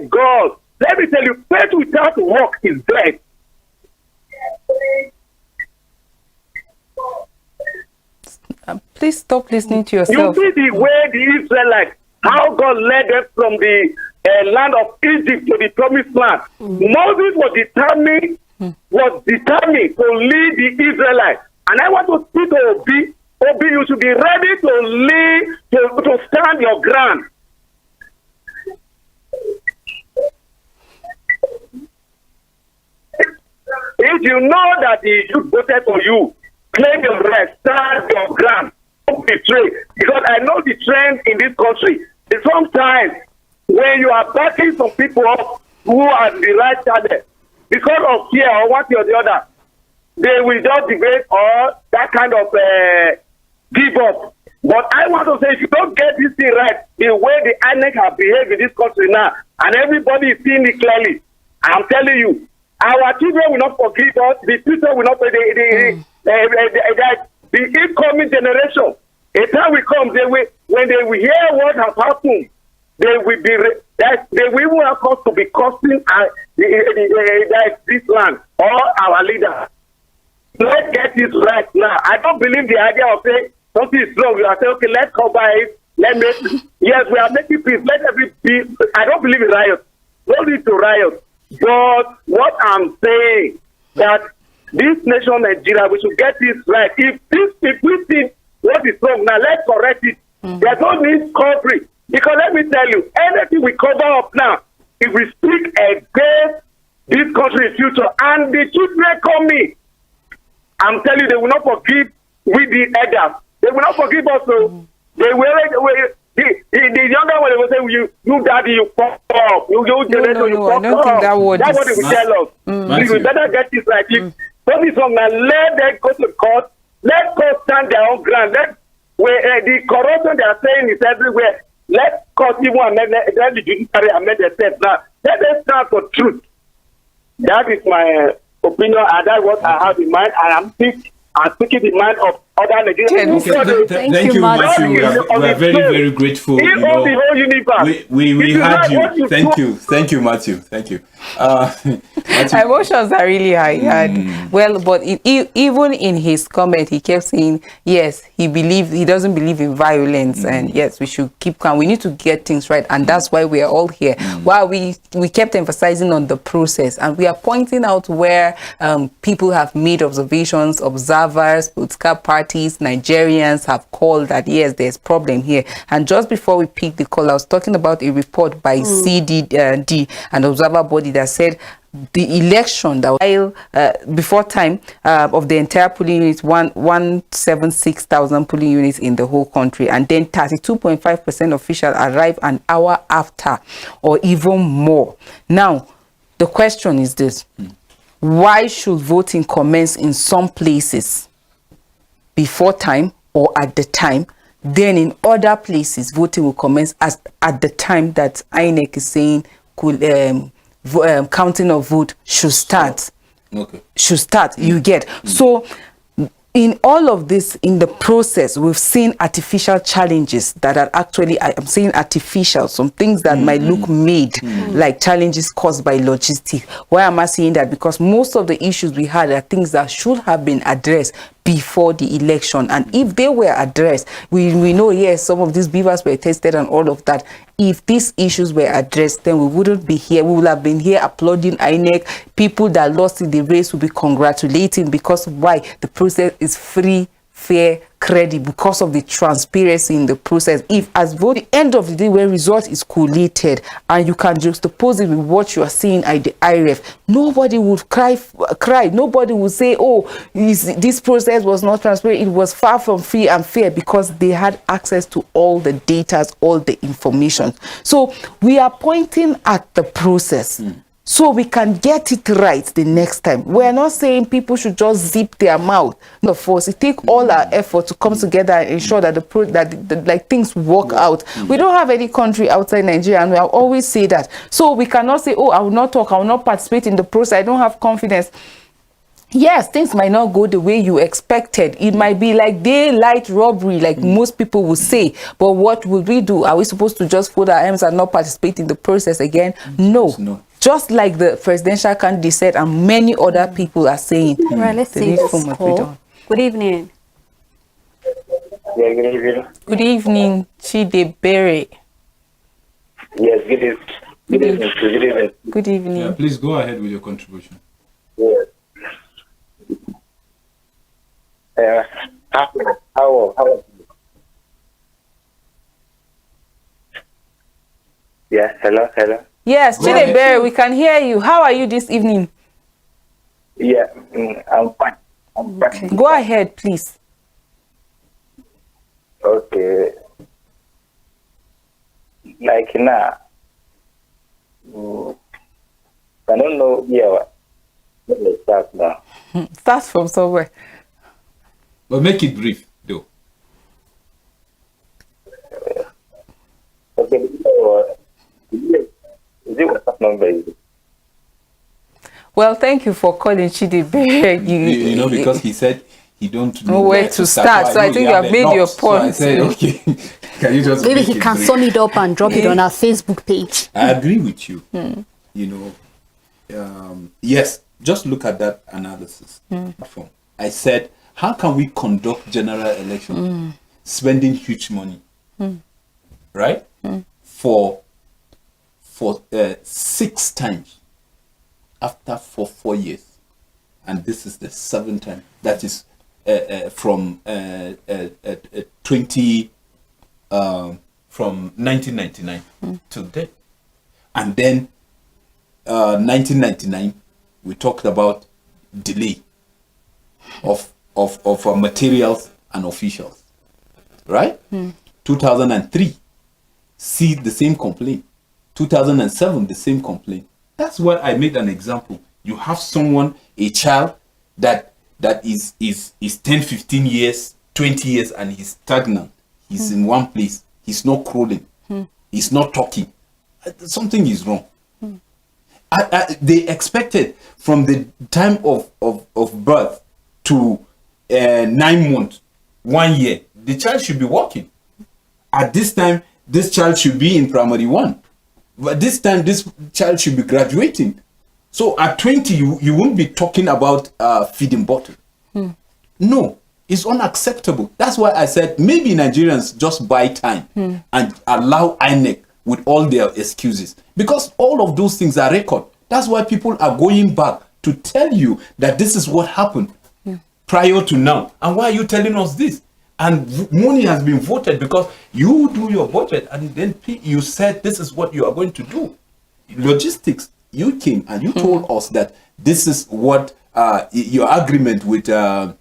God, let me tell you, faith without work is dead. Please stop listening to yourself. You see the way the Israelites, how God led them from the land of Egypt to the promised land. Moses was determined to lead the Israelites. And I want to speak to Obi. Obi, you should be ready to lead, to stand your ground. If you know that the youth voted for you, claim your right, stand your ground, don't betray. Because I know the trend in this country. Sometimes when you are backing some people up who are the right channel, because of fear or one thing or the other, they will just debate or that kind of give up. But I want to say, if you don't get this thing right, the way the INEC have behaved in this country now, and everybody is seeing it clearly, I'm telling you, our children will not forgive us, the future will not forgive the incoming generation. A time will come, when they will hear what has happened, they will be they will want us to be costing this land or our leaders. Let's get this right now. I don't believe the idea of saying something is wrong. We are saying, okay, let's cover it. Yes, we are making peace. Let every peace. I don't believe in riots. No need to riot. But what I'm saying that this nation, Nigeria, we should get this right. If we think what is wrong now, let's correct it. There's no need covering. Because let me tell you, anything we cover up now, if we speak against this country in future, and the children come in, I'm telling you, they will not forgive with the elders. They will not forgive us. So they will. The younger one, they will say, "You daddy, you fuck up. You generator, you fuck up." That's what they will tell us. We better get this right. Don't be wrong now. Let them go to court. Let court stand their own ground. The corruption they are saying is everywhere. Let court even amend. Let the judiciary amend themselves now. Let them stand for truth. That is my opinion, and that's what I have in mind. I'm speaking in mind of other Nigerians. Thank you, Matthew. We are very, very grateful. You know, the whole universe. We had you. Thank you, Matthew. Thank you. Matthew. Emotions are really high. And well, but even in his comment, he kept saying, yes, he doesn't believe in violence, and yes, we should keep calm. We need to get things right, and that's why we are all here. While we kept emphasizing on the process, and we are pointing out where people have made observations, observers, political parties, Nigerians have called that yes, there's problem here. And just before we pick the call, I was talking about a report by CDD, an observer body, that said the election that was before time of the entire polling units, 176,000 polling units in the whole country, and then 32.5% officials arrive an hour after or even more. Now, the question is this: why should voting commence in some places before time or at the time, then in other places voting will commence at the time that INEC is saying counting of vote should start? Okay. Should start, you get. So in all of this, in the process, we've seen artificial challenges that are actually, I'm saying artificial, some things that might look made, like challenges caused by logistics. Why am I saying that? Because most of the issues we had are things that should have been addressed before the election. And if they were addressed, we know, yes, some of these beavers were tested and all of that. If these issues were addressed, then we wouldn't be here. We would have been here applauding INEC. People that lost in the race will be congratulating, because why? The process is free, fair, credible, because of the transparency in the process. If as vote, the end of the day, when result is collated and you can juxtapose it with what you are seeing at the IRF, nobody would cry. Nobody would say, oh, this process was not transparent. It was far from free and fair, because they had access to all the data, all the information. So we are pointing at the process. So we can get it right the next time. We're not saying people should just zip their mouth. No, force. It takes all our effort to come together and ensure that like things work out. We don't have any country outside Nigeria, and we always say that. So we cannot say, oh, I will not talk, I will not participate in the process, I don't have confidence. Yes, things might not go the way you expected. It might be like daylight robbery, like most people would say. But what would we do? Are we supposed to just fold our arms and not participate in the process again? No. Just like the presidential candidate said, and many other people are saying. Right, let's see this call. Good evening. Yeah, good evening. Good evening, Chidebere. Yes, good evening. Good evening. Good evening. Good evening. Yeah, please go ahead with your contribution. Yeah. How? Yeah, hello. Yes, Chidebere, we can hear you. How are you this evening? Yeah, I'm fine. Okay. Go ahead, please. Okay. Like now, I don't know. Yeah, let's start now. Start from somewhere. But make it brief, though. Okay. Is it WhatsApp number? Well, thank you for calling Chidebere. You know, because he said he don't know where to start. So I think you have made your point. So I said, okay, can you just Maybe make he it can brief? sum it up and drop it on our Facebook page. I agree with you. You know, yes, just look at that analysis platform. I said, how can we conduct general election spending huge money, right? For 6 times after 4 years, and this is the 7th time. That is from 1999 to date, and then 1999 we talked about delay of materials and officials, right? 2003, see the same complaint. 2007, the same complaint. That's why I made an example. You have someone, a child that is 10, 15 years, 20 years, and he's stagnant. He's in one place. He's not crawling. He's not talking. Something is wrong. They expected from the time of birth to 9 months, 1 year, the child should be walking. At this time, this child should be in primary 1. But this time, this child should be graduating. So at 20, you won't be talking about feeding bottle. No, it's unacceptable. That's why I said maybe Nigerians just buy time and allow INEC with all their excuses. Because all of those things are record. That's why people are going back to tell you that this is what happened prior to now. And why are you telling us this? And money has been voted because you do your budget and then you said this is what you are going to do. Logistics, you came and you told us that this is what your agreement with the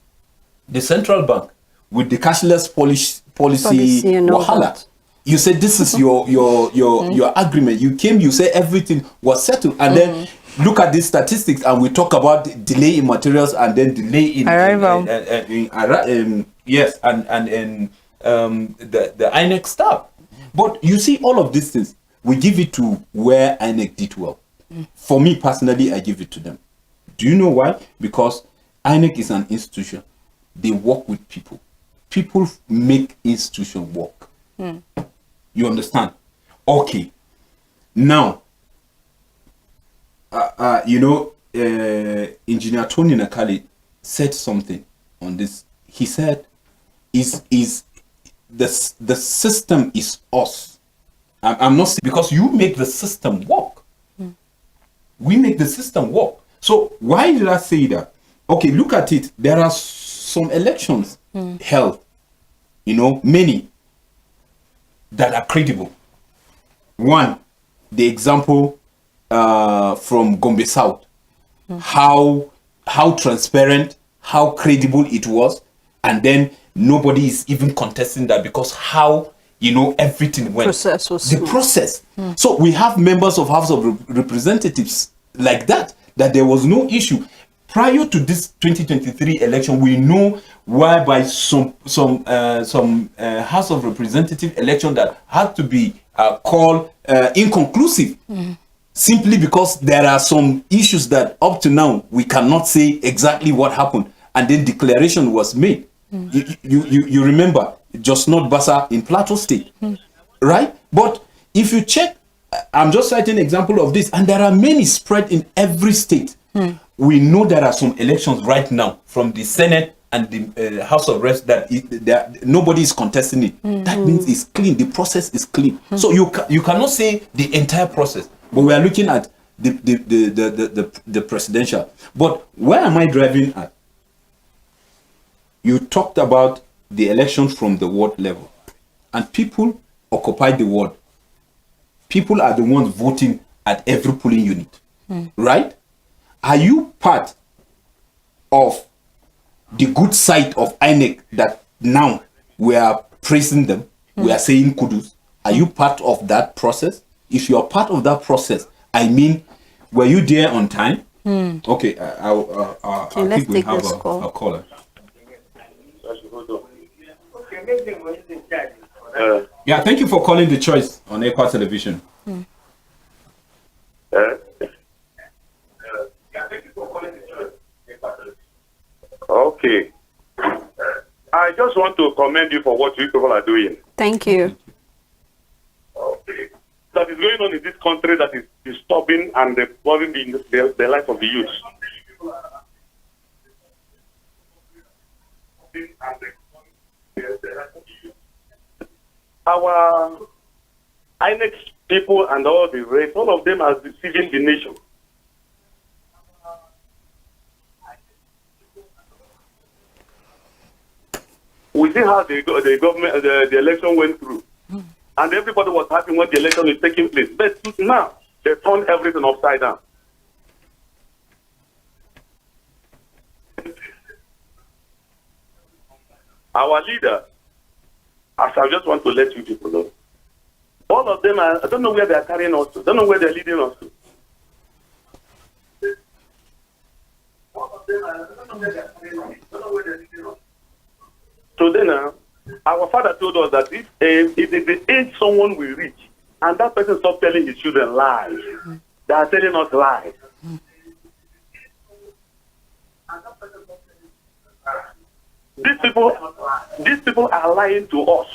central bank, with the cashless policy and all wahala. that. You said this is your agreement. You came, you said everything was settled, and then look at these statistics, and we talk about delay in materials and then delay in arrival. Yes, and the INEC staff. But you see, all of these things, we give it to where INEC did well. For me personally, I give it to them. Do you know why? Because INEC is an institution they work with people. People make institution work. You understand? Okay. Now, Engineer Tony Nakali said something on this. He said, "Is the system is us." I'm not saying, because you make the system work. We make the system work. So why did I say that? Okay, look at it. There are some elections held, many that are credible. One, the example from Gombe South, how transparent, how credible it was, and then nobody is even contesting that because how everything went. Process was the smooth. process. So we have members of House of Representatives like that there was no issue. Prior to this 2023 election, we know why by some House of Representative election that had to be called inconclusive, simply because there are some issues that up to now we cannot say exactly what happened, and then declaration was made. You remember, just not Bassa in Plateau State, right? But if you check, I'm just citing an example of this, and there are many spread in every state. We know there are some elections right now from the Senate and the House of Reps that nobody is contesting it. That means it's clean. The process is clean. So you cannot say the entire process, but we are looking at the presidential. But where am I driving at? You talked about the elections from the ward level, and people occupy the ward. People are the ones voting at every polling unit, right? Are you part of the good side of INEC that now we are praising them? We are saying kudos. Are you part of that process? If you are part of that process, I mean, were you there on time? Okay, I think we have a caller. Yeah, thank you for calling The Choice on Ekwa Television. Okay. I just want to commend you for what you people are doing. Thank you. Okay. That is going on in this country that is disturbing and disturbing the life of the youth. Our INEX people and all the rest, all of them are deceiving the nation. We see how the government, the election went through, and everybody was happy when the election is taking place. But now they turned everything upside down. Our leader, as I just want to let you people know, all of them are, I don't know where they are carrying us to, don't know where they're leading us to. All of them are, I don't know where they're carrying us, don't know where they're leading us. So then, our father told us that if the age someone will reach, and that person stops telling his children lies, they are telling us lies. These people are lying to us,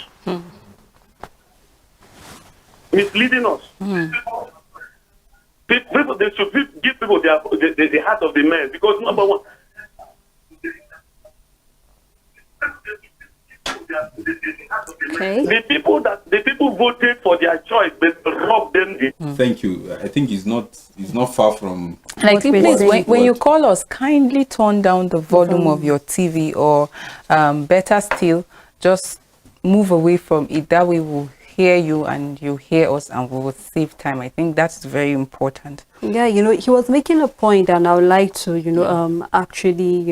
misleading us. People, they should give people the heart of the man, because number one, Okay. the people voted for their choice, but robbed them. Thank you. I think it's not far from. Like, please, when what? you call us, kindly turn down the volume of your TV, or better still, just move away from it. That way we'll hear you and you hear us, and we will save time. I think that's very important. Yeah, he was making a point, and I would like to, actually,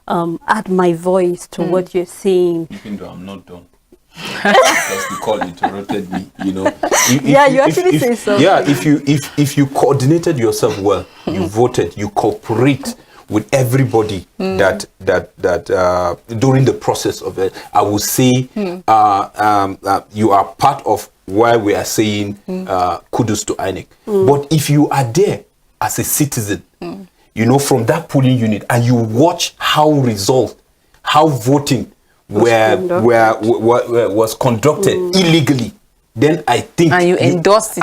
add my voice to what you're saying. Even though I'm not done. Because the call interrupted me, You actually say something. Yeah, if you coordinated yourself well, you voted, you cooperate with everybody that during the process of it, I would say you are part of why we are saying kudos to INEC. But if you are there as a citizen, from that polling unit, and you watch how how voting was conducted illegally, then I think and you endorse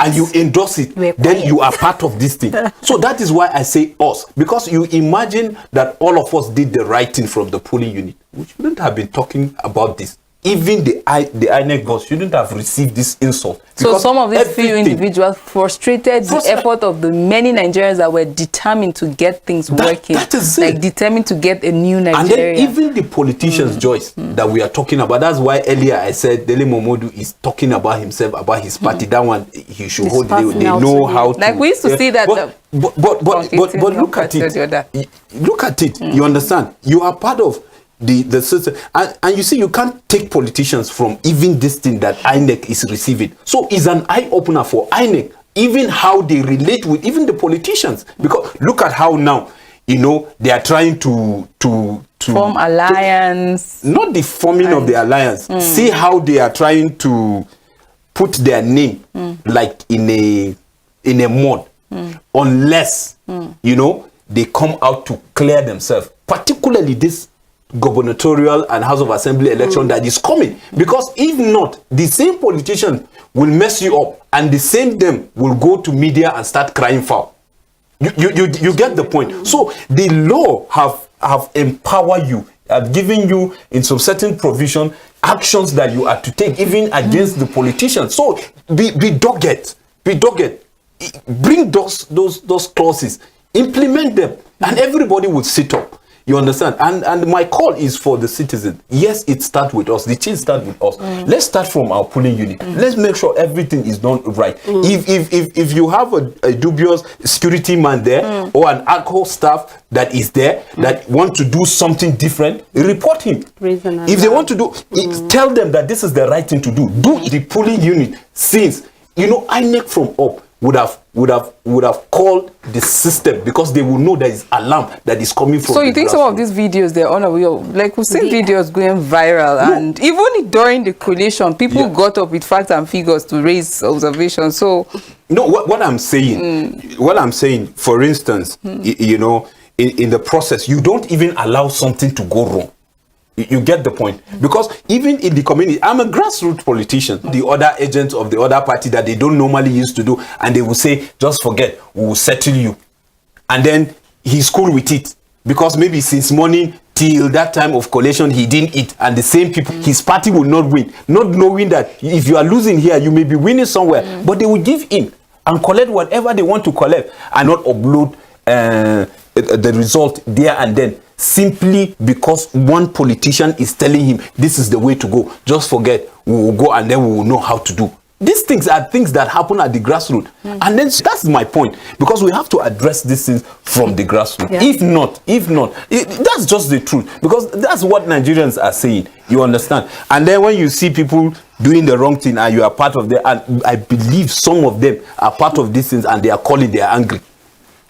it, then you are part of this thing. So that is why I say us, because you imagine that all of us did the right thing from the polling unit. We shouldn't have been talking about this. Even the INEC boss shouldn't have received this insult. So some of these few individuals frustrated the effort of the many Nigerians that were determined to get things working. That is like determined to get a new Nigeria. And then even the politicians, Joyce, that we are talking about. That's why earlier I said Dele Momodu is talking about himself, about his party. That one he should hold. They know how to. Like we used to see that. But look at it. Look at it. You understand? You are part of the system, and you see, you can't take politicians from even this thing that INEC is receiving. So it's an eye opener for INEC, even how they relate with even the politicians. Because look at how now, they are trying to form alliance. Not the forming of the alliance. See how they are trying to put their name like in a mud, unless they come out to clear themselves, particularly this gubernatorial and House of Assembly election that is coming. Because if not, the same politician will mess you up, and the same them will go to media and start crying foul. You get the point. So the law have empowered you, have given you in some certain provision actions that you are to take even against the politicians. So be dogged, bring those clauses, implement them, and everybody will sit up. You understand? And my call is for the citizen. Yes, it starts with us. The change starts with us. Let's start from our polling unit. Let's make sure everything is done right. If you have a dubious security man there or an alcohol staff that is there that want to do something different, report him. If they want to do, tell them that this is the right thing to do. Do the polling unit, since INEC from up would have called the system, because they will know there is alarm that is coming from. So you think some of these videos, they're unaware, like we've seen videos going viral, and even during the collation, people got up with facts and figures to raise observations. So what I'm saying, for instance, in the process, you don't even allow something to go wrong. You get the point? Because even in the community, I'm a grassroots politician. The other agents of the other party that they don't normally used to do, and they will say, just forget, we will settle you. And then he's cool with it, because maybe since morning till that time of collation, he didn't eat, and the same people, his party will not win, not knowing that if you are losing here, you may be winning somewhere, but they will give in and collect whatever they want to collect, and not upload the result there and then, simply because one politician is telling him this is the way to go. Just forget, we will go and then we will know how to do. These things are things that happen at the grassroots. And then that's my point, because we have to address these things from the grassroots. If not, that's just the truth, because that's what Nigerians are saying. You understand? And then when you see people doing the wrong thing and you are part of them, and I believe some of them are part of these things, and they are calling, they are angry.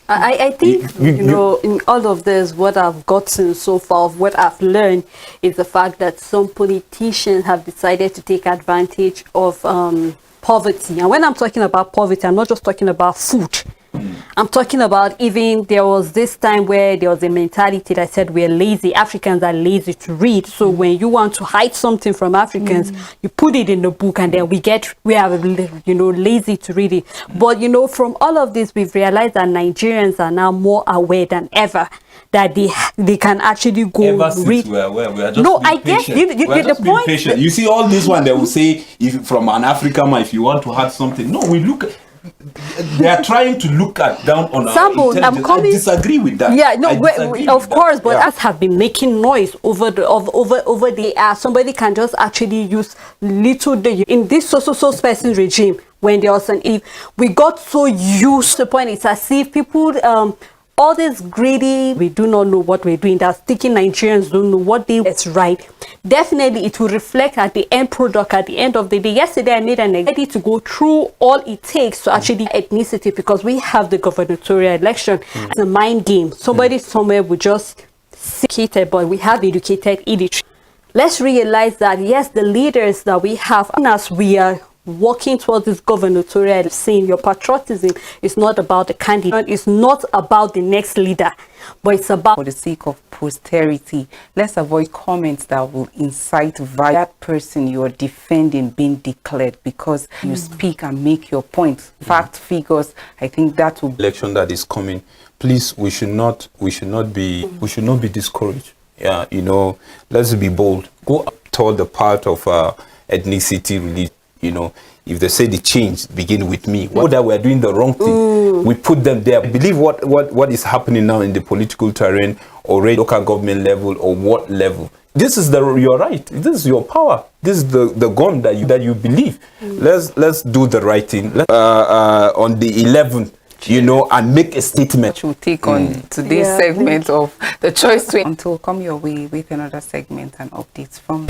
I think, in all of this, what I've gotten so far, of what I've learned, is the fact that some politicians have decided to take advantage of poverty. And when I'm talking about poverty, I'm not just talking about food. I'm talking about, even there was this time where there was a mentality that said we're lazy. Africans are lazy to read. So when you want to hide something from Africans, you put it in the book, and then we have lazy to read it. But from all of this, we've realized that Nigerians are now more aware than ever that they can actually go read. We are just I guess the point. Patient. You see all this one, they will say, if from an African man, if you want to hide something, no, we look. They are trying to look down on our intelligence. I disagree with that. Yeah, no, of course, but us have been making noise over the air. Somebody can just actually use little in this so special regime. When there was we got so used to the point. It's as if people all this greedy, we do not know what we're doing. That thinking Nigerians don't know what it's right. Definitely, it will reflect at the end product at the end of the day. Yesterday, I made an ready to go through all it takes to actually ethnicity, because we have the gubernatorial election. It's a mind game. Somebody somewhere will just educated, but we have educated illiterate. Let's realize that yes, the leaders that we have, as we are working towards this gubernatorial, saying your patriotism is not about the candidate, it's not about the next leader, but it's about for the sake of posterity. Let's avoid comments that will incite violence. That person you are defending being declared because you speak and make your point. Fact, figures. I think that will election that is coming. Please, we should not be discouraged. Yeah, you know, let's be bold. Go up toward the part of ethnicity, religion. You know, if they say the change begin with me, what that we're doing the wrong thing, we put them there. I believe what is happening now in the political terrain, or local government level, or what level. This is your right. This is your power. This is the gun that you believe. Let's do the right thing. On the 11th, you know, and make a statement. will take on today's segment of the choice. Until come your way with another segment and updates from.